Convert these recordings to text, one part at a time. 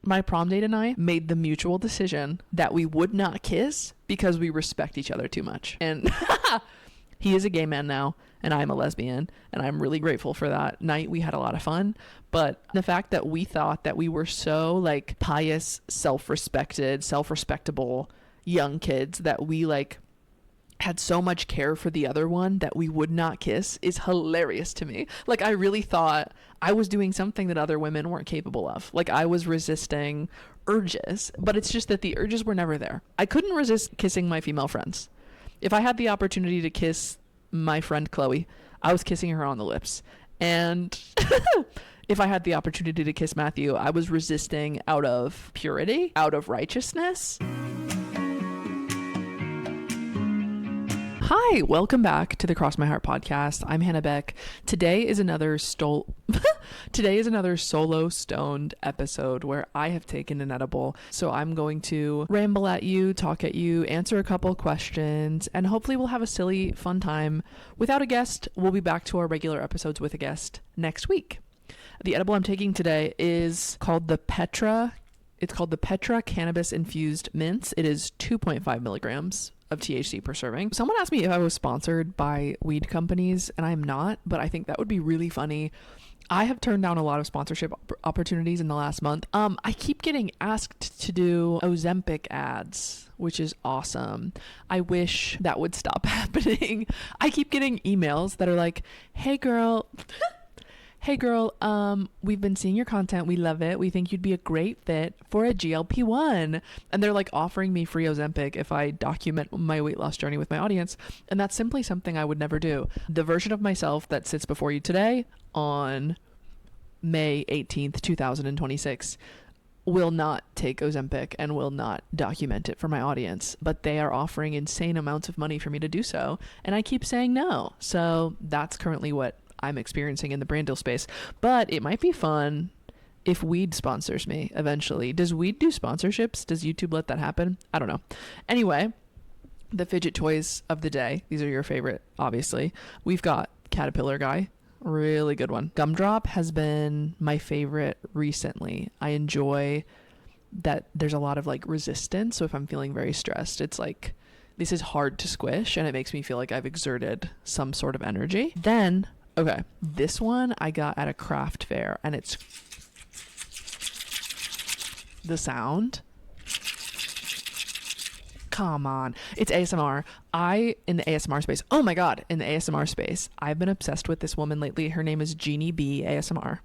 My prom date and I made the mutual decision that we would not kiss because we respect each other too much. And he is a gay man now, and I'm a lesbian, and I'm really grateful for that night. We had a lot of fun, but the fact that we thought that we were so like pious, self-respectable young kids that we like had so much care for the other one that we would not kiss is hilarious to me. Like, I really thought I was doing something that other women weren't capable of. Like, I was resisting urges, but it's just that the urges were never there. I couldn't resist kissing my female friends. If I had the opportunity to kiss my friend Chloe, I was kissing her on the lips. And if I had the opportunity to kiss Matthew, I was resisting out of purity, out of righteousness. Hi, welcome back to the Cross My Heart podcast. I'm Hannah Beck. Today is another solo stoned episode where I have taken an edible. So I'm going to ramble at you, talk at you, answer a couple questions, and hopefully we'll have a silly, fun time without a guest. We'll be back to our regular episodes with a guest next week. The edible I'm taking today is called the Petra. It's called the Petra Cannabis Infused Mints. It is 2.5 milligrams of THC per serving. Someone asked me if I was sponsored by weed companies, and I'm not, but I think that would be really funny. I have turned down a lot of sponsorship opportunities in the last month. I keep getting asked to do Ozempic ads, which is awesome. I wish that would stop happening. I keep getting emails that are like, hey girl, we've been seeing your content. We love it. We think you'd be a great fit for a GLP-1. And they're like offering me free Ozempic if I document my weight loss journey with my audience. And that's simply something I would never do. The version of myself that sits before you today on May 18th, 2026 will not take Ozempic and will not document it for my audience. But they are offering insane amounts of money for me to do so. And I keep saying no. So that's currently what I'm experiencing in the brand deal space, but it might be fun if weed sponsors me eventually. Does weed do sponsorships? Does YouTube let that happen? I don't know. Anyway, the fidget toys of the day. These are your favorite, obviously. We've got Caterpillar Guy, really good one. Gumdrop has been my favorite recently. I enjoy that there's a lot of like resistance. So if I'm feeling very stressed, it's like, this is hard to squish and it makes me feel like I've exerted some sort of energy. Then okay, this one I got at a craft fair, and it's the sound. Come on. It's ASMR. In the ASMR space, oh my God, in the ASMR space, I've been obsessed with this woman lately. Her name is Jeannie B ASMR.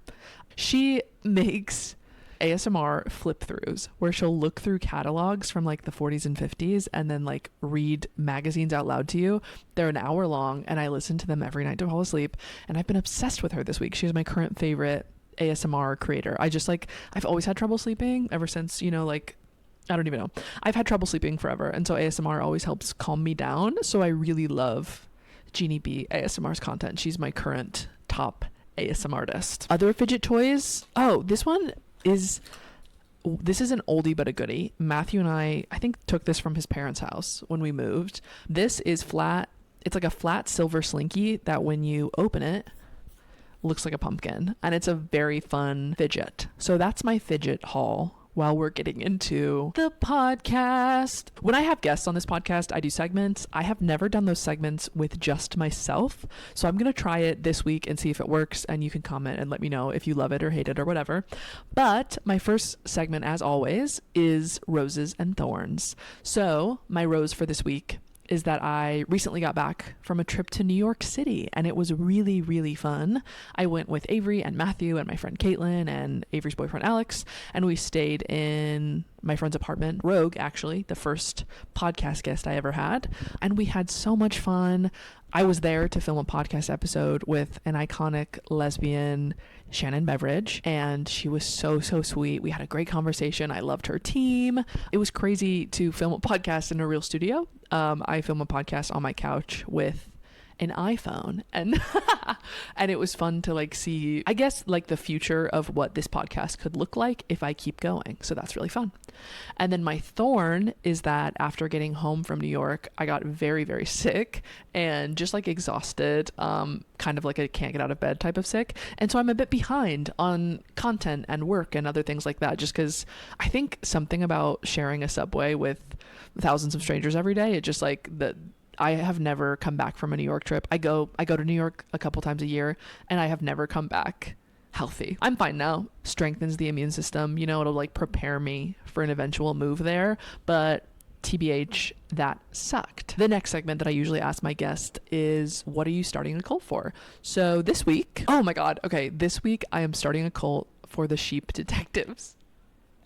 She makes ASMR flip throughs where she'll look through catalogs from like the 40s and 50s and then like read magazines out loud to you. They're an hour long and I listen to them every night to fall asleep, and I've been obsessed with her this week. She's my current favorite ASMR creator. I've always had trouble sleeping ever since, I don't even know. I've had trouble sleeping forever, and so ASMR always helps calm me down. So I really love Jeannie B ASMR's content. She's my current top ASMR artist. Other fidget toys. Oh, this is an oldie but a goodie. Matthew and I think took this from his parents' house when we moved. This is flat. It's like a flat silver slinky that when you open it looks like a pumpkin, and it's a very fun fidget. So that's my fidget haul while we're getting into the podcast. When I have guests on this podcast, I do segments. I have never done those segments with just myself. So I'm going to try it this week and see if it works. And you can comment and let me know if you love it or hate it or whatever. But my first segment, as always, is Roses and Thorns. So my rose for this week is that I recently got back from a trip to New York City, and it was really, really fun. I went with Avery and Matthew and my friend Caitlin and Avery's boyfriend Alex, and we stayed in my friend's apartment, Rogue, actually, the first podcast guest I ever had, and we had so much fun. I was there to film a podcast episode with an iconic lesbian, Shannon Beveridge, and she was so sweet. We had a great conversation. I loved her team. It was crazy to film a podcast in a real studio. I film a podcast on my couch with an iPhone, and and it was fun to like see, I guess, like the future of what this podcast could look like if I keep going. So that's really fun. And then my thorn is that after getting home from New York, I got very, very sick and just like exhausted, kind of like a can't get out of bed type of sick. And so I'm a bit behind on content and work and other things like that, just because I think something about sharing a subway with thousands of strangers every day, it just like the I have never come back from a New York trip. I go to New York a couple times a year, and I have never come back healthy. I'm fine now. Strengthens the immune system. You know, it'll like prepare me for an eventual move there. But TBH, that sucked. The next segment that I usually ask my guest is, what are you starting a cult for? So this week, oh my God. Okay, this week I am starting a cult for the Sheep Detectives.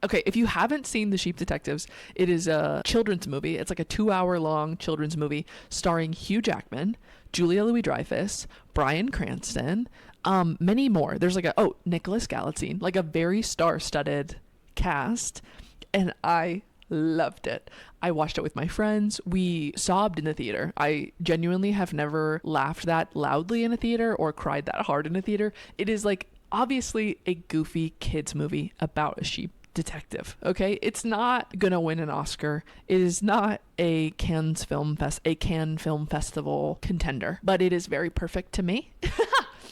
Okay, if you haven't seen The Sheep Detectives, it is a children's movie. It's like a 2-hour-long children's movie starring Hugh Jackman, Julia Louis-Dreyfus, Bryan Cranston, many more. There's like Nicholas Galitzine, like a very star-studded cast, and I loved it. I watched it with my friends. We sobbed in the theater. I genuinely have never laughed that loudly in a theater or cried that hard in a theater. It is like obviously a goofy kids movie about a sheep detective. Okay, it's not gonna win an Oscar. It is not a Cannes Film Festival contender, but it is very perfect to me.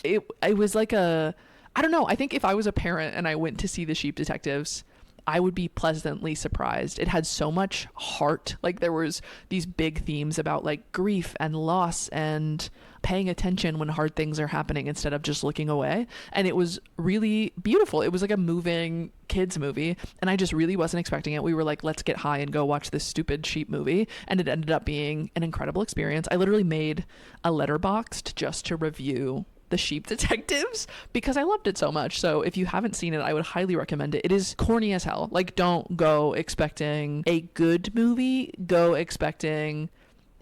it was like I don't know. I think if I was a parent and I went to see The Sheep Detectives, I would be pleasantly surprised. It had so much heart. Like there was these big themes about like grief and loss and paying attention when hard things are happening instead of just looking away. And it was really beautiful. It was like a moving kids movie, and I just really wasn't expecting it. We were like, let's get high and go watch this stupid sheep movie, and it ended up being an incredible experience. I literally made a Letterboxd just to review The Sheep Detectives because I loved it so much. So if you haven't seen it, I would highly recommend it. It is corny as hell. Like, don't go expecting a good movie. Go expecting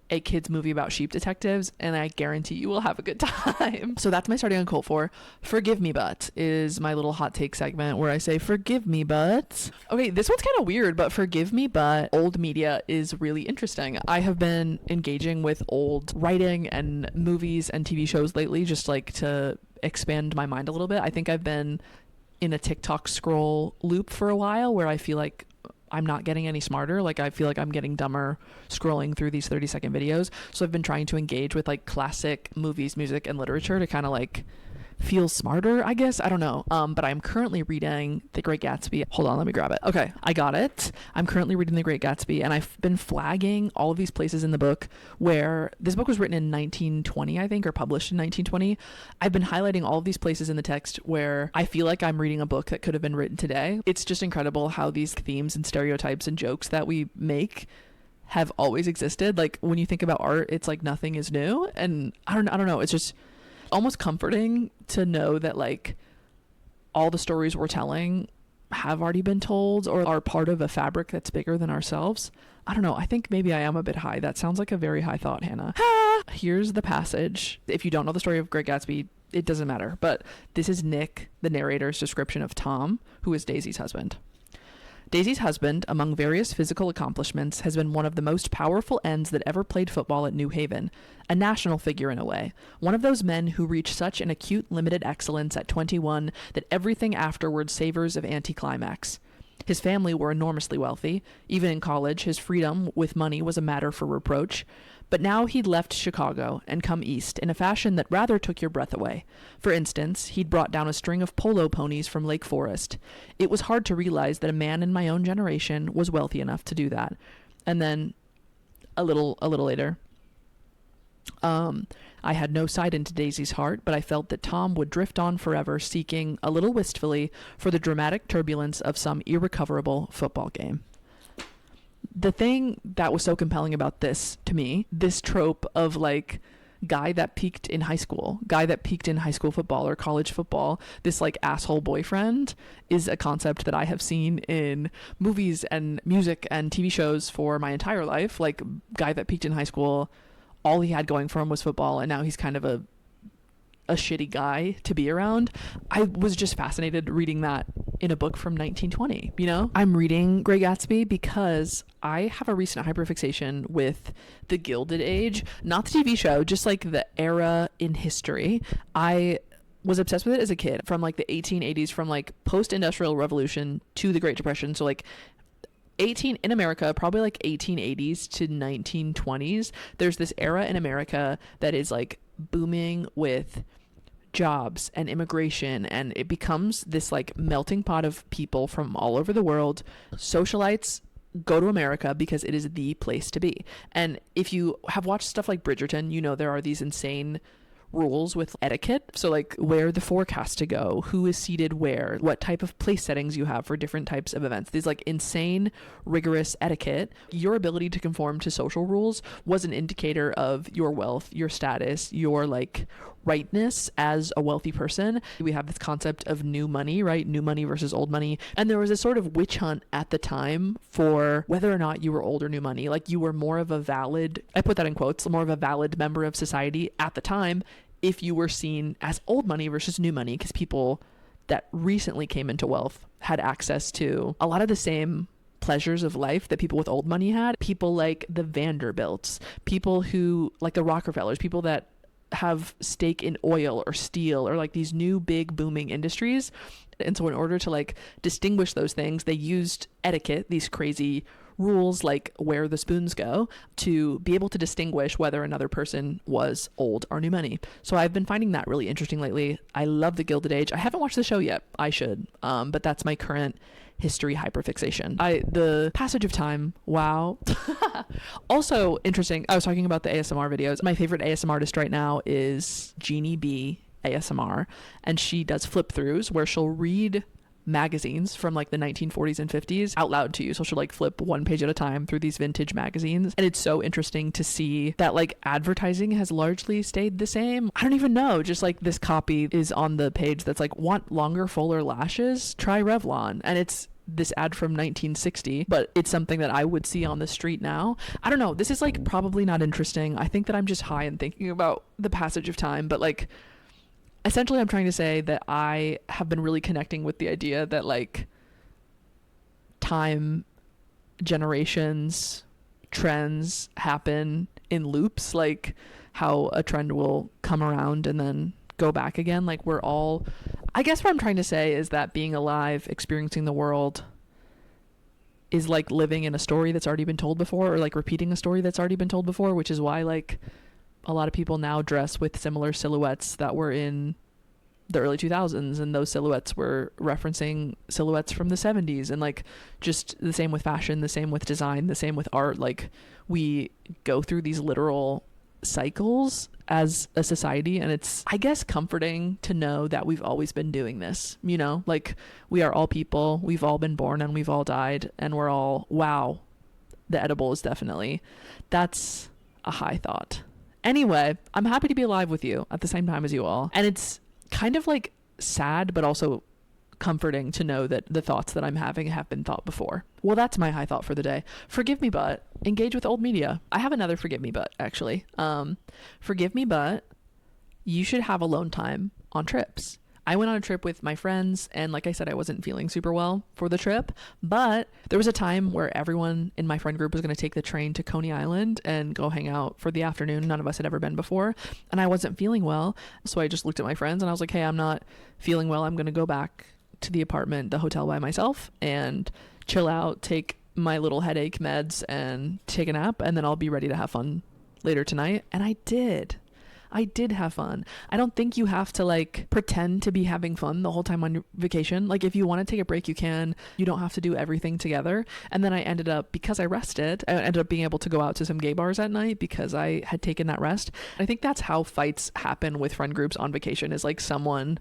a kids movie about sheep detectives, and I guarantee you will have a good time. So that's my starting on cult for. Forgive me but is my little hot take segment where I say forgive me but. Okay, this one's kind of weird, but forgive me but old media is really interesting. I have been engaging with old writing and movies and TV shows lately, just like to expand my mind a little bit. I think I've been in a TikTok scroll loop for a while where I feel like I'm not getting any smarter. Like I feel like I'm getting dumber scrolling through these 30-second videos. So I've been trying to engage with like classic movies, music, and literature to kind of like feel smarter, I guess. I don't know. But I'm currently reading The Great Gatsby. Hold on, let me grab it. Okay, I got it. I'm currently reading The Great Gatsby, and I've been flagging all of these places in the book where this book was written in 1920, I think, or published in 1920. I've been highlighting all of these places in the text where I feel like I'm reading a book that could have been written today. It's just incredible how these themes and stereotypes and jokes that we make have always existed. Like when you think about art, it's like nothing is new, and I don't know. It's just almost comforting to know that like all the stories we're telling have already been told or are part of a fabric that's bigger than ourselves. I don't know. I think maybe I am a bit high. That sounds like a very high thought, Hannah. Here's the passage. If you don't know the story of Great Gatsby, it doesn't matter. But this is Nick, the narrator's description of Tom, who is Daisy's husband. Daisy's husband, among various physical accomplishments, has been one of the most powerful ends that ever played football at New Haven, a national figure in a way, one of those men who reach such an acute limited excellence at 21 that everything afterward savors of anticlimax. His family were enormously wealthy. Even in college, his freedom with money was a matter for reproach. But now he'd left Chicago and come east in a fashion that rather took your breath away. For instance, he'd brought down a string of polo ponies from Lake Forest. It was hard to realize that a man in my own generation was wealthy enough to do that. And then a little later, I had no sight into Daisy's heart, but I felt that Tom would drift on forever, seeking, a little wistfully, for the dramatic turbulence of some irrecoverable football game. The thing that was so compelling about this, to me, this trope of like guy that peaked in high school football or college football, this like asshole boyfriend, is a concept that I have seen in movies and music and TV shows for my entire life. Like guy that peaked in high school, all he had going for him was football, and now he's kind of a shitty guy to be around. I was just fascinated reading that in a book from 1920, you know? I'm reading Great Gatsby because I have a recent hyperfixation with the Gilded Age, not the TV show, just like the era in history. I was obsessed with it as a kid from like the 1880s, from like post-industrial revolution to the Great Depression. So like in America, probably like 1880s to 1920s, there's this era in America that is like booming with jobs and immigration, and it becomes this like melting pot of people from all over the world. Socialites go to America because it is the place to be. And if you have watched stuff like Bridgerton, you know there are these insane rules with etiquette. So like where the forecast to go, who is seated where, what type of place settings you have for different types of events. These like insane, rigorous etiquette. Your ability to conform to social rules was an indicator of your wealth, your status, your like rightness as a wealthy person. We have this concept of new money, right? New money versus old money. And there was a sort of witch hunt at the time for whether or not you were old or new money. Like you were more of a valid, I put that in quotes, more of a valid member of society at the time if you were seen as old money versus new money, because people that recently came into wealth had access to a lot of the same pleasures of life that people with old money had. People like the Vanderbilts, people who like the Rockefellers, people that have stake in oil or steel or like these new big booming industries. And so in order to like distinguish those things, they used etiquette, these crazy rules like where the spoons go, to be able to distinguish whether another person was old or new money. So I've been finding that really interesting lately. I love the Gilded Age. I haven't watched the show yet. I should, but that's my current history hyperfixation. The passage of time, wow. Also interesting, I was talking about the ASMR videos. My favorite ASMR artist right now is Jeannie B ASMR, and she does flip throughs where she'll read magazines from like the 1940s and 50s out loud to you. So she'll like flip one page at a time through these vintage magazines, and it's so interesting to see that like advertising has largely stayed the same. I don't even know, just like this copy is on the page that's like, want longer fuller lashes, try Revlon, and it's this ad from 1960, but it's something that I would see on the street now. I don't know, this is like probably not interesting. I think that I'm just high and thinking about the passage of time, but like essentially I'm trying to say that I have been really connecting with the idea that like time, generations, trends happen in loops, like how a trend will come around and then go back again. Like we're all, I guess what I'm trying to say is that being alive, experiencing the world is like living in a story that's already been told before, or like repeating a story that's already been told before, which is why like a lot of people now dress with similar silhouettes that were in the early 2000s, and those silhouettes were referencing silhouettes from the 70s, and like just the same with fashion, the same with design, the same with art. Like we go through these literal cycles as a society, and it's, I guess, comforting to know that we've always been doing this, you know, like we are all people, we've all been born and we've all died, and we're all, wow, the edible is definitely, that's a high thought. Anyway, I'm happy to be alive with you at the same time as you all, and it's kind of like sad but also comforting to know that the thoughts that I'm having have been thought before. Well, that's my high thought for the day. Forgive me, but engage with old media. I have another forgive me, but actually. Forgive me, but you should have alone time on trips. I went on a trip with my friends, and like I said, I wasn't feeling super well for the trip, but there was a time where everyone in my friend group was going to take the train to Coney Island and go hang out for the afternoon. None of us had ever been before, and I wasn't feeling well, so I just looked at my friends and I was like, hey, I'm not feeling well. I'm going to go back to the apartment, the hotel by myself, and chill out, take my little headache meds and take a nap, and then I'll be ready to have fun later tonight. And I did have fun. I don't think you have to like pretend to be having fun the whole time on your vacation. Like if you want to take a break, you can. You don't have to do everything together. And then I ended up, because I rested, I ended up being able to go out to some gay bars at night because I had taken that rest. I think that's how fights happen with friend groups on vacation, is like someone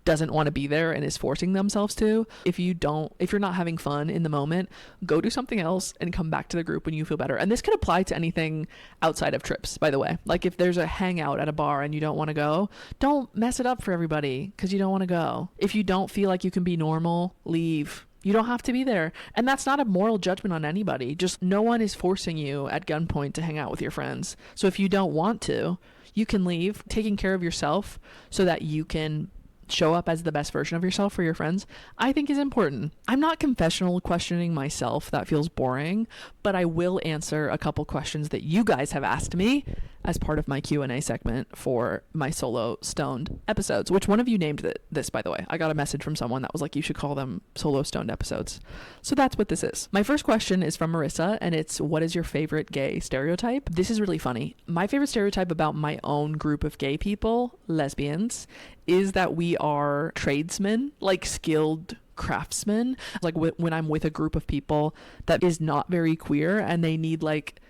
doesn't want to be there and is forcing themselves to. If you're not having fun in the moment, go do something else and come back to the group when you feel better. And this could apply to anything outside of trips, by the way. Like if there's a hangout at a bar and you don't want to go, don't mess it up for everybody because you don't want to go. If you don't feel like you can be normal, leave. You don't have to be there. And that's not a moral judgment on anybody. Just no one is forcing you at gunpoint to hang out with your friends. So if you don't want to, you can leave, taking care of yourself so that you can show up as the best version of yourself for your friends, I think is important. I'm not confessional questioning myself. That feels boring, but I will answer a couple questions that you guys have asked me as part of my Q&A segment for my solo stoned episodes, which one of you named this, by the way. I got a message from someone that was like, you should call them solo stoned episodes. So that's what this is. My first question is from Marissa, and it's, what is your favorite gay stereotype? This is really funny. My favorite stereotype about my own group of gay people, lesbians, is that we are tradesmen, like skilled craftsmen. Like when I'm with a group of people that is not very queer and they need like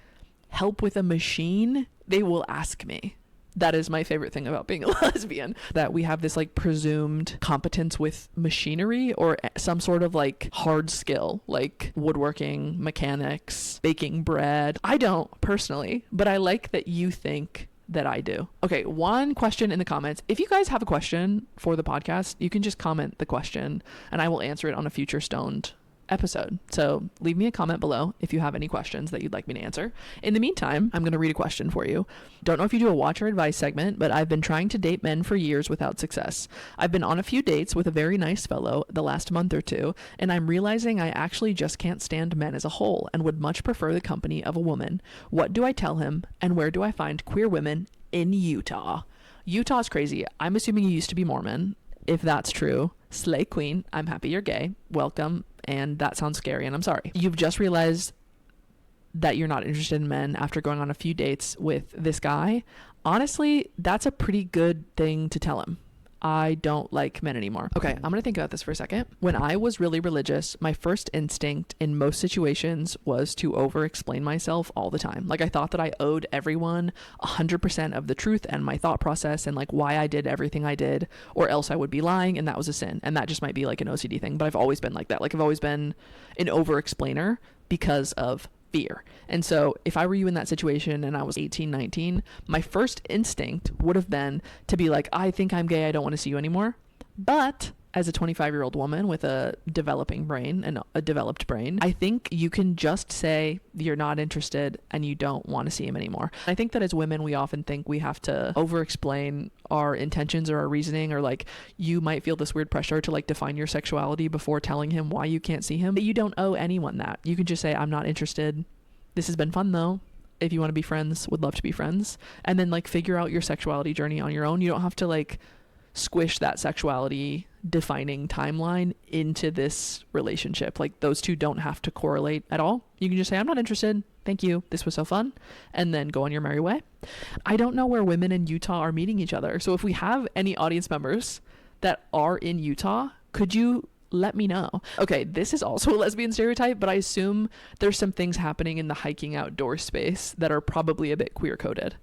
help with a machine, they will ask me. That is my favorite thing about being a lesbian, that we have this like presumed competence with machinery or some sort of like hard skill, like woodworking, mechanics, baking bread. I don't personally, but I like that you think that I do. Okay, one question in the comments. If you guys have a question for the podcast, you can just comment the question and I will answer it on a future stoned episode. So leave me a comment below if you have any questions that you'd like me to answer. In the meantime, I'm going to read a question for you. Don't know if you do a watch or advice segment, but I've been trying to date men for years without success. I've been on a few dates with a very nice fellow the last month or two, and I'm realizing I actually just can't stand men as a whole and would much prefer the company of a woman. What do I tell him, and where do I find queer women in Utah? Utah's crazy. I'm assuming you used to be Mormon. If that's true, slay queen. I'm happy you're gay. Welcome. And that sounds scary, and I'm sorry. You've just realized that you're not interested in men after going on a few dates with this guy. Honestly, that's a pretty good thing to tell him. I don't like men anymore. Okay, I'm gonna think about this for a second. When I was really religious, my first instinct in most situations was to over-explain myself all the time. Like I thought that I owed everyone 100% of the truth and my thought process and like why I did everything I did, or else I would be lying, and that was a sin. And that just might be like an OCD thing, but I've always been like that. Like I've always been an over-explainer because of fear. And so if I were you in that situation and I was 18, 19, my first instinct would have been to be like, I think I'm gay, I don't want to see you anymore. But as a 25-year-old woman with a developing brain and a developed brain, I think you can just say you're not interested and you don't want to see him anymore. I think that as women, we often think we have to over-explain our intentions or our reasoning, or like you might feel this weird pressure to like define your sexuality before telling him why you can't see him. But you don't owe anyone that. You can just say, I'm not interested. This has been fun though. If you want to be friends, would love to be friends. And then like figure out your sexuality journey on your own. You don't have to like squish that sexuality defining timeline into this relationship. Like those two don't have to correlate at all. You can just say, I'm not interested. Thank you. This was so fun. And then go on your merry way. I don't know where women in Utah are meeting each other. So if we have any audience members that are in Utah, could you let me know? Okay, this is also a lesbian stereotype, but I assume there's some things happening in the hiking outdoor space that are probably a bit queer coded.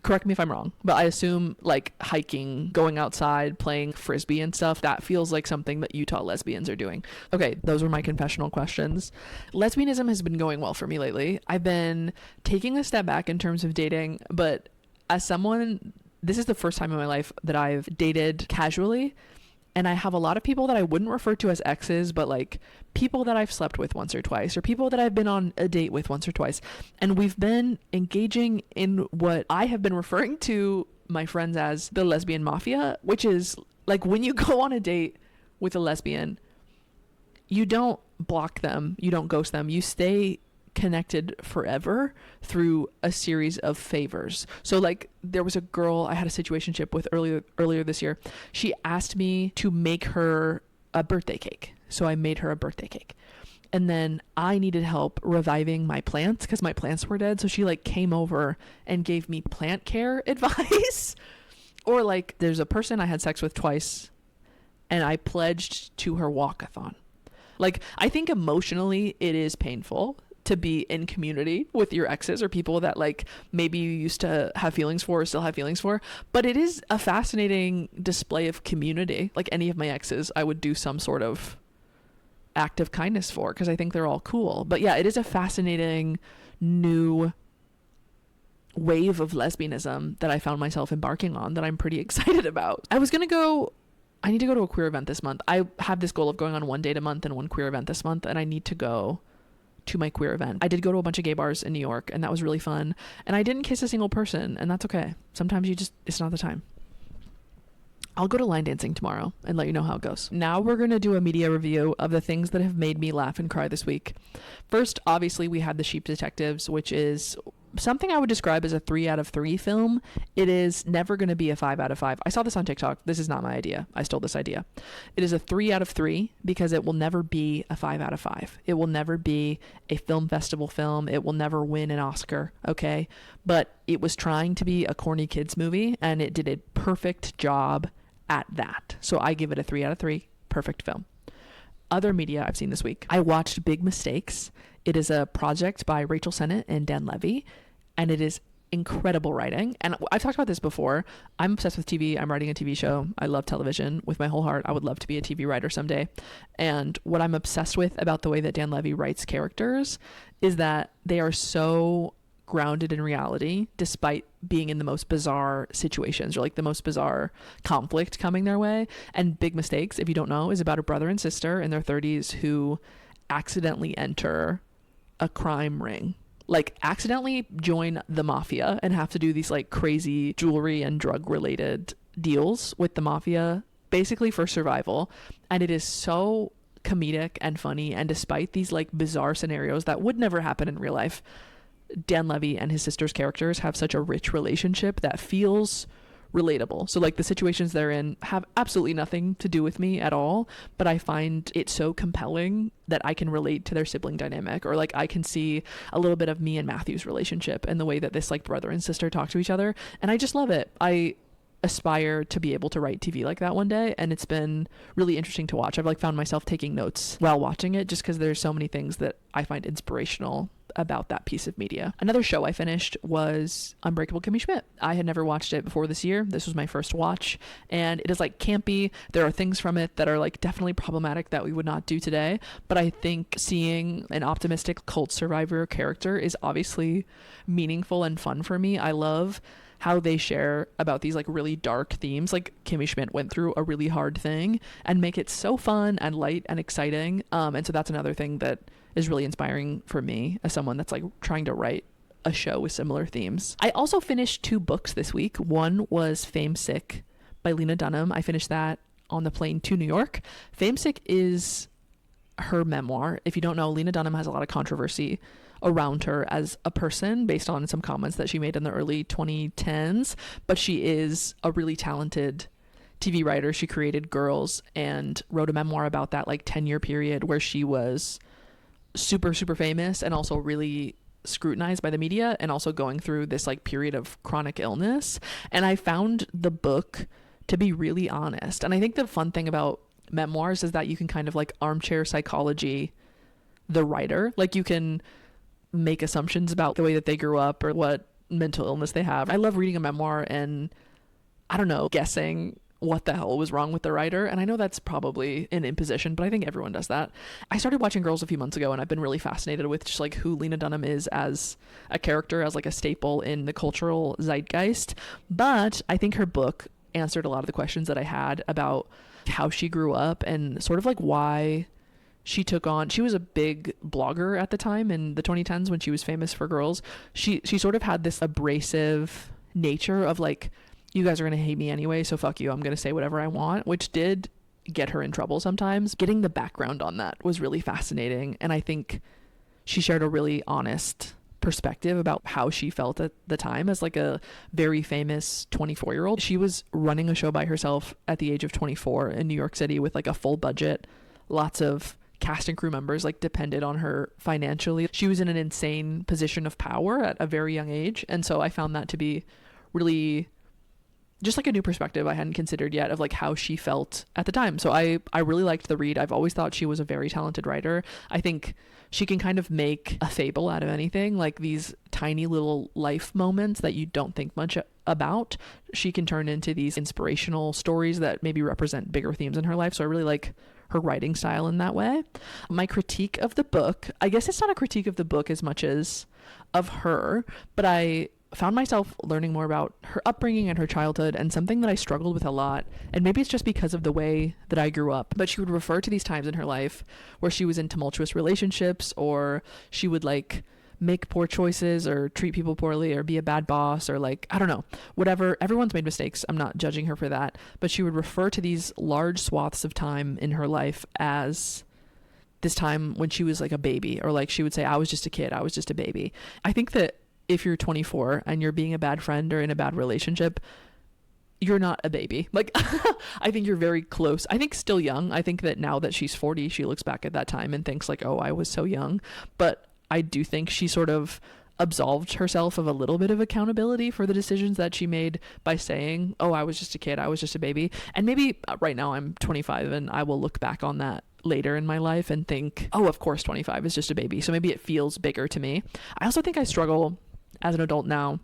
Correct me if I'm wrong, but I assume like hiking, going outside, playing frisbee and stuff, that feels like something that Utah lesbians are doing. Okay, those were my confessional questions. Lesbianism has been going well for me lately. I've been taking a step back in terms of dating, but as someone, this is the first time in my life that I've dated casually. And I have a lot of people that I wouldn't refer to as exes, but like people that I've slept with once or twice, or people that I've been on a date with once or twice. And we've been engaging in what I have been referring to my friends as the Lesbian Mafia, which is like when you go on a date with a lesbian, you don't block them, you don't ghost them, you stay connected forever through a series of favors. So like there was a girl I had a situationship with earlier this year. She asked me to make her a birthday cake. So I made her a birthday cake. And then I needed help reviving my plants because my plants were dead. So she like came over and gave me plant care advice. Or like there's a person I had sex with twice and I pledged to her walkathon. Like I think emotionally it is painful to be in community with your exes or people that like maybe you used to have feelings for or still have feelings for, but it is a fascinating display of community. Like any of my exes I would do some sort of act of kindness for because I think they're all cool. But yeah, it is a fascinating new wave of lesbianism that I found myself embarking on that I'm pretty excited about. I need to go to a queer event this month. I have this goal of going on one date a month and one queer event this month, and I need to go to my queer event. I did go to a bunch of gay bars in New York, and that was really fun. And I didn't kiss a single person, and that's okay. Sometimes it's not the time. I'll go to line dancing tomorrow and let you know how it goes. Now we're going to do a media review of the things that have made me laugh and cry this week. First, obviously, we had The Sheep Detectives, which is something I would describe as a 3 out of 3 film. It is never going to be a 5 out of 5. I saw this on TikTok. This is not my idea. I stole this idea. It is a 3 out of 3 because it will never be a 5 out of 5. It will never be a film festival film. It will never win an Oscar, okay? But it was trying to be a corny kids movie, and it did a perfect job at that. So I give it a 3 out of 3. Perfect film. Other media I've seen this week. I watched Big Mistakes. It is a project by Rachel Sennett and Dan Levy, and it is incredible writing. And I've talked about this before. I'm obsessed with TV. I'm writing a TV show. I love television with my whole heart. I would love to be a TV writer someday. And what I'm obsessed with about the way that Dan Levy writes characters is that they are so grounded in reality despite being in the most bizarre situations or like the most bizarre conflict coming their way. And Big Mistakes, if you don't know, is about a brother and sister in their 30s who accidentally enter a crime ring, like accidentally join the mafia and have to do these like crazy jewelry and drug related deals with the mafia basically for survival. And it is so comedic and funny, and despite these like bizarre scenarios that would never happen in real life, Dan Levy and his sister's characters have such a rich relationship that feels relatable. So like the situations they're in have absolutely nothing to do with me at all, but I find it so compelling that I can relate to their sibling dynamic, or like I can see a little bit of me and Matthew's relationship and the way that this like brother and sister talk to each other. And I just love it. I aspire to be able to write TV like that one day, and it's been really interesting to watch. I've like found myself taking notes while watching it just because there's so many things that I find inspirational about that piece of media. Another show I finished was Unbreakable Kimmy Schmidt. I had never watched it before this year. This was my first watch, and it is like campy. There are things from it that are like definitely problematic that we would not do today, but I think seeing an optimistic cult survivor character is obviously meaningful and fun for me. I love how they share about these like really dark themes. Like Kimmy Schmidt went through a really hard thing and make it so fun and light and exciting. And so that's another thing that is really inspiring for me as someone that's like trying to write a show with similar themes. I also finished 2 books this week. One was Famesick by Lena Dunham. I finished that on the plane to New York. Famesick is her memoir. If you don't know, Lena Dunham has a lot of controversy around her as a person based on some comments that she made in the early 2010s, but she is a really talented TV writer. She created Girls and wrote a memoir about that like 10-year period where she was super famous and also really scrutinized by the media, and also going through this like period of chronic illness. And I found the book to be really honest. And I think the fun thing about memoirs is that you can kind of like armchair psychology the writer. Like you can make assumptions about the way that they grew up or what mental illness they have. I love reading a memoir and, I don't know, guessing what the hell was wrong with the writer. And I know that's probably an imposition, but I think everyone does that. I started watching Girls a few months ago, and I've been really fascinated with just like who Lena Dunham is as a character, as like a staple in the cultural zeitgeist. But I think her book answered a lot of the questions that I had about how she grew up and sort of like why she was a big blogger at the time in the 2010s when she was famous for Girls. She sort of had this abrasive nature of like, you guys are going to hate me anyway, so fuck you, I'm going to say whatever I want, which did get her in trouble sometimes. Getting the background on that was really fascinating, and I think she shared a really honest perspective about how she felt at the time as like a very famous 24-year-old. She was running a show by herself at the age of 24 in New York City with like a full budget, lots of cast and crew members like depended on her financially. She was in an insane position of power at a very young age, and so I found that to be really just like a new perspective I hadn't considered yet of like how she felt at the time. So I really liked the read. I've always thought she was a very talented writer. I think she can kind of make a fable out of anything, like these tiny little life moments that you don't think much about. She can turn into these inspirational stories that maybe represent bigger themes in her life. So I really like her writing style in that way. My critique of the book, I guess it's not a critique of the book as much as of her, but I found myself learning more about her upbringing and her childhood, and something that I struggled with a lot, and maybe it's just because of the way that I grew up, but she would refer to these times in her life where she was in tumultuous relationships, or she would like make poor choices or treat people poorly or be a bad boss or like, I don't know, whatever. Everyone's made mistakes. I'm not judging her for that. But she would refer to these large swaths of time in her life as this time when she was like a baby, or like she would say, I was just a kid. I was just a baby. I think that if you're 24 and you're being a bad friend or in a bad relationship, you're not a baby. Like, I think you're very close. I think still young. I think that now that she's 40, she looks back at that time and thinks like, oh, I was so young. But I do think she sort of absolved herself of a little bit of accountability for the decisions that she made by saying, oh, I was just a kid. I was just a baby. And maybe right now I'm 25 and I will look back on that later in my life and think, oh, of course 25 is just a baby. So maybe it feels bigger to me. I also think I struggle as an adult now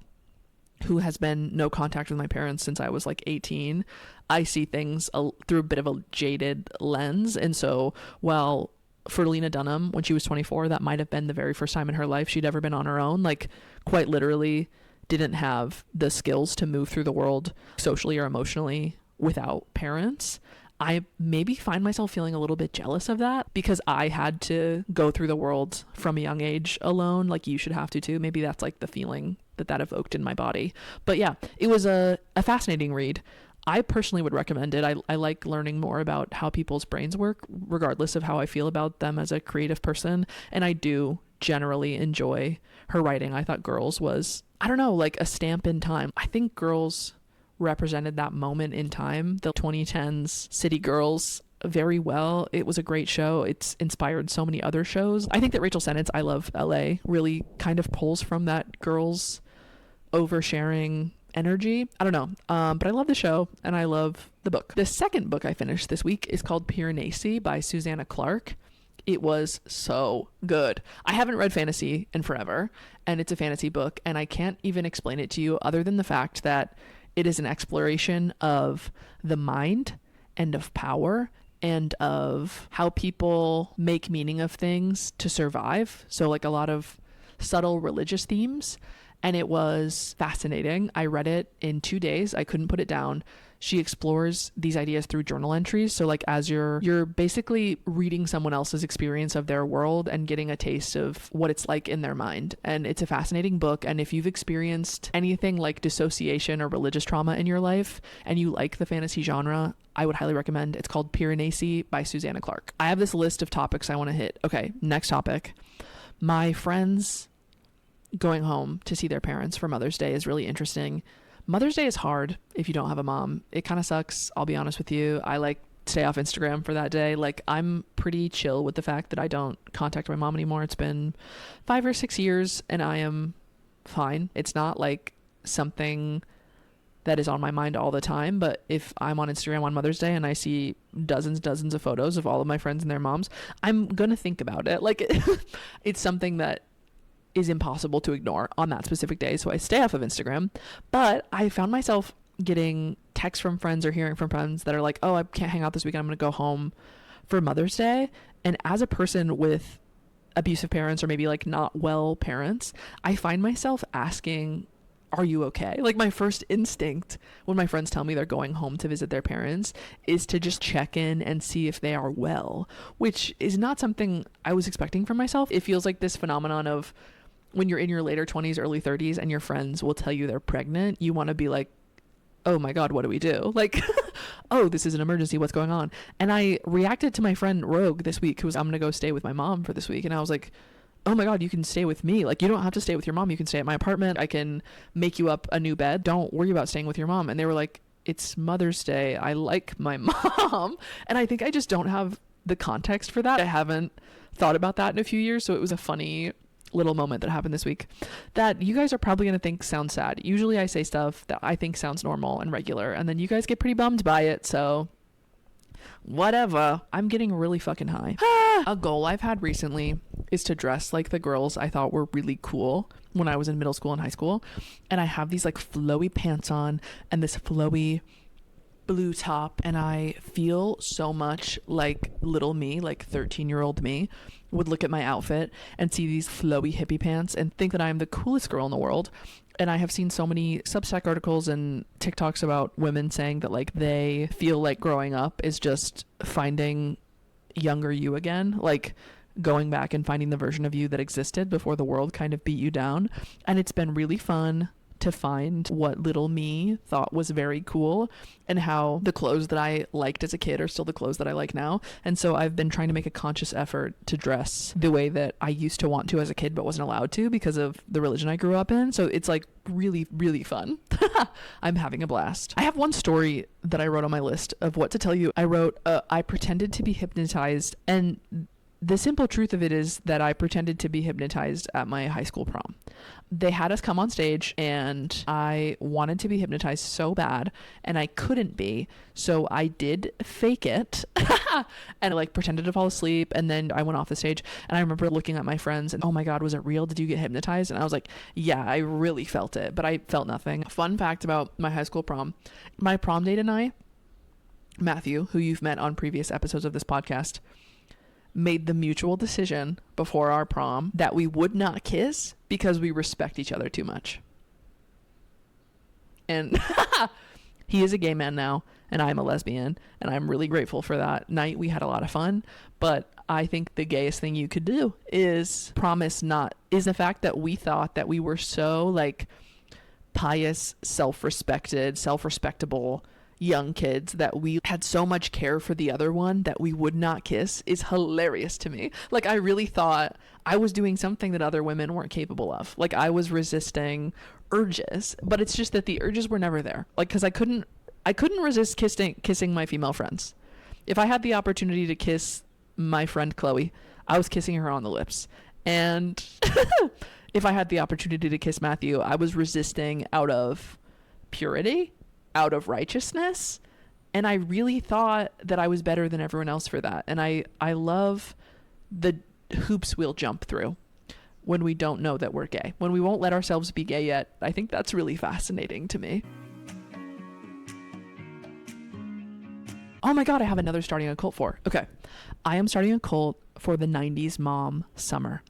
who has been no contact with my parents since I was like 18. I see things through a bit of a jaded lens. And so while for Lena Dunham, when she was 24, that might have been the very first time in her life she'd ever been on her own, like quite literally didn't have the skills to move through the world socially or emotionally without parents. I maybe find myself feeling a little bit jealous of that because I had to go through the world from a young age alone. Like you should have to too. Maybe that's like the feeling that evoked in my body. But yeah, it was a fascinating read. I personally would recommend it. I like learning more about how people's brains work, regardless of how I feel about them as a creative person. And I do generally enjoy her writing. I thought Girls was, I don't know, like a stamp in time. I think Girls represented that moment in time, the 2010s City Girls, very well. It was a great show. It's inspired so many other shows. I think that Rachel Sennett's I Love LA really kind of pulls from that girls oversharing energy. I don't know. But I love the show and I love the book. The second book I finished this week is called Piranesi by Susanna Clarke. It was so good. I haven't read fantasy in forever, and it's a fantasy book, and I can't even explain it to you other than the fact that it is an exploration of the mind and of power and of how people make meaning of things to survive. So like a lot of subtle religious themes. And it was fascinating. I read it in 2 days. I couldn't put it down. She explores these ideas through journal entries. So like as you're basically reading someone else's experience of their world and getting a taste of what it's like in their mind. And it's a fascinating book. And if you've experienced anything like dissociation or religious trauma in your life and you like the fantasy genre, I would highly recommend. It's called Piranesi by Susanna Clarke. I have this list of topics I want to hit. Okay, next topic. My friends going home to see their parents for Mother's Day is really interesting. Mother's Day is hard if you don't have a mom. It kind of sucks. I'll be honest with you. I like stay off Instagram for that day. Like I'm pretty chill with the fact that I don't contact my mom anymore. It's been 5 or 6 years and I am fine. It's not like something that is on my mind all the time, but if I'm on Instagram on Mother's Day and I see dozens of photos of all of my friends and their moms, I'm gonna think about it. Like it's something that is impossible to ignore on that specific day. So I stay off of Instagram, but I found myself getting texts from friends or hearing from friends that are like, oh, I can't hang out this weekend. I'm going to go home for Mother's Day. And as a person with abusive parents or maybe like not well parents, I find myself asking, are you okay? Like my first instinct when my friends tell me they're going home to visit their parents is to just check in and see if they are well, which is not something I was expecting from myself. It feels like this phenomenon of when you're in your later 20s, early 30s, and your friends will tell you they're pregnant, you want to be like, oh my God, what do we do? Like, oh, this is an emergency. What's going on? And I reacted to my friend Rogue this week, who was, I'm going to go stay with my mom for this week. And I was like, oh my God, you can stay with me. Like, you don't have to stay with your mom. You can stay at my apartment. I can make you up a new bed. Don't worry about staying with your mom. And they were like, it's Mother's Day. I like my mom. And I think I just don't have the context for that. I haven't thought about that in a few years. So it was a funny little moment that happened this week that you guys are probably going to think sounds sad. Usually I say stuff that I think sounds normal and regular, and then you guys get pretty bummed by it. So whatever. I'm getting really fucking high. A goal I've had recently is to dress like the girls I thought were really cool when I was in middle school and high school. And I have these like flowy pants on and this flowy blue top, and I feel so much like little me, like 13-year-old me would look at my outfit and see these flowy hippie pants and think that I'm the coolest girl in the world. And I have seen so many Substack articles and TikToks about women saying that like they feel like growing up is just finding younger you again, like going back and finding the version of you that existed before the world kind of beat you down. And it's been really fun to find what little me thought was very cool and how the clothes that I liked as a kid are still the clothes that I like now. And so I've been trying to make a conscious effort to dress the way that I used to want to as a kid but wasn't allowed to because of the religion I grew up in. So it's like really, really fun. I'm having a blast. I have one story that I wrote on my list of what to tell you. I wrote, I pretended to be hypnotized, and the simple truth of it is that I pretended to be hypnotized at my high school prom. They had us come on stage and I wanted to be hypnotized so bad and I couldn't be. So I did fake it and like pretended to fall asleep, and then I went off the stage and I remember looking at my friends and, oh my God, was it real? Did you get hypnotized? And I was like, yeah, I really felt it, but I felt nothing. Fun fact about my high school prom. My prom date and I, Matthew, who you've met on previous episodes of this podcast, made the mutual decision before our prom that we would not kiss because we respect each other too much. And he is a gay man now and I'm a lesbian, and I'm really grateful for that night. We had a lot of fun, but I think the gayest thing you could do is the fact that we thought that we were so like pious, self-respectable young kids that we had so much care for the other one that we would not kiss is hilarious to me. Like, I really thought I was doing something that other women weren't capable of. Like, I was resisting urges, but it's just that the urges were never there. Like, because I couldn't resist kissing my female friends. If I had the opportunity to kiss my friend Chloe, I was kissing her on the lips. And if I had the opportunity to kiss Matthew, I was resisting out of purity, out of righteousness, and I really thought that I was better than everyone else for that. And I love the hoops we'll jump through when we don't know that we're gay, when we won't let ourselves be gay yet. I think that's really fascinating to me. Oh my God, I have another starting a cult for. Okay, I am starting a cult for the 90s mom summer.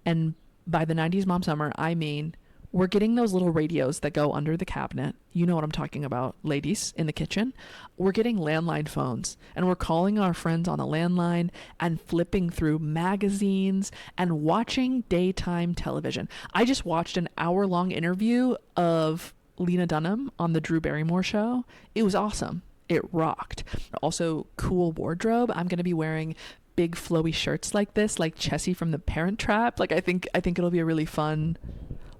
And by the 90s mom summer, I mean we're getting those little radios that go under the cabinet. You know what I'm talking about, ladies in the kitchen. We're getting landline phones and we're calling our friends on the landline and flipping through magazines and watching daytime television. I just watched an hour-long interview of Lena Dunham on the Drew Barrymore show. It was awesome. It rocked. Also, cool wardrobe. I'm going to be wearing big flowy shirts like this, like Chessie from The Parent Trap. Like, I think it'll be a really fun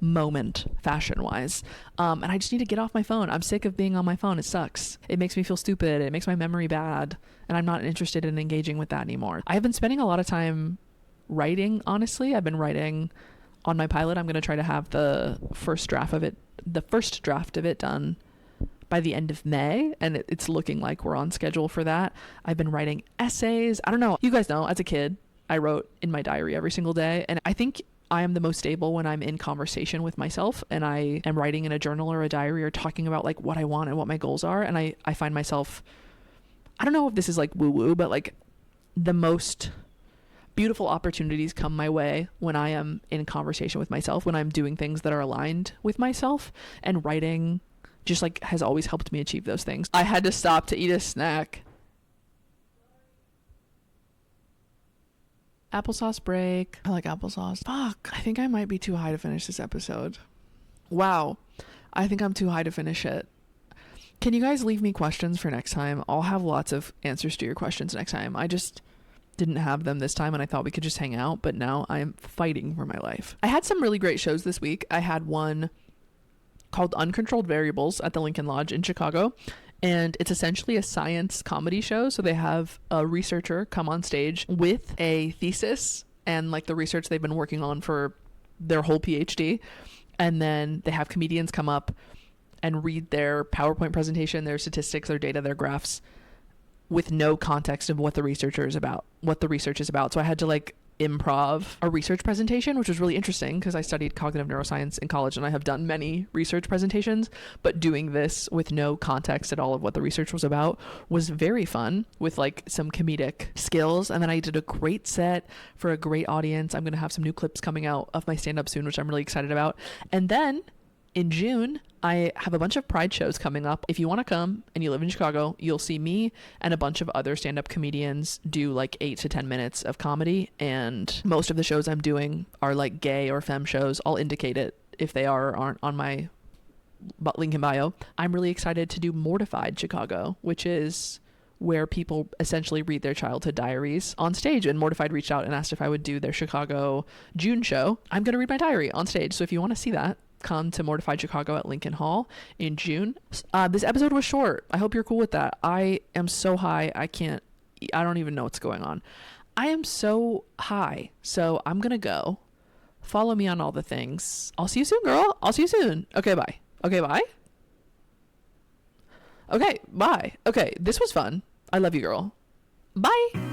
moment fashion wise, and I just need to get off my phone. I'm sick of being on my phone. It sucks. It makes me feel stupid. It makes my memory bad, and I'm not interested in engaging with that anymore. I have been spending a lot of time writing. Honestly, I've been writing on my pilot. I'm going to try to have the first draft of it done by the end of May, and it's looking like we're on schedule for that. I've been writing essays. I don't know, you guys know, as a kid I wrote in my diary every single day, and I think I am the most stable when I'm in conversation with myself and I am writing in a journal or a diary or talking about like what I want and what my goals are. And I find myself, I don't know if this is like woo woo, but like the most beautiful opportunities come my way when I am in conversation with myself, when I'm doing things that are aligned with myself, and writing just like has always helped me achieve those things. I had to stop to eat a snack. Applesauce break. I like applesauce. Fuck. I think I might be too high to finish this episode. Wow. I think I'm too high to finish it. Can you guys leave me questions for next time? I'll have lots of answers to your questions next time. I just didn't have them this time and I thought we could just hang out, but now I'm fighting for my life. I had some really great shows this week. I had one called Uncontrolled Variables at the Lincoln Lodge in Chicago. And it's essentially a science comedy show. So they have a researcher come on stage with a thesis and like the research they've been working on for their whole PhD. And then they have comedians come up and read their PowerPoint presentation, their statistics, their data, their graphs with no context of what the research is about. So I had to like improv a research presentation, which was really interesting because I studied cognitive neuroscience in college and I have done many research presentations, but doing this with no context at all of what the research was about was very fun with like some comedic skills. And then I did a great set for a great audience. I'm going to have some new clips coming out of my stand-up soon, which I'm really excited about. And then In June, I have a bunch of Pride shows coming up. If you want to come and you live in Chicago, you'll see me and a bunch of other stand-up comedians do like 8 to 10 minutes of comedy. And most of the shows I'm doing are like gay or femme shows. I'll indicate it if they are or aren't on my link in bio. I'm really excited to do Mortified Chicago, which is where people essentially read their childhood diaries on stage. And Mortified reached out and asked if I would do their Chicago June show. I'm going to read my diary on stage. So if you want to see that, come to Mortified Chicago at Lincoln Hall in June. This episode was short. I hope you're cool with that. I am so high. I don't even know what's going on. I am so high. So I'm going to go. Follow me on all the things. I'll see you soon, girl. I'll see you soon. Okay, bye. Okay, bye. Okay, bye. Okay, this was fun. I love you, girl. Bye.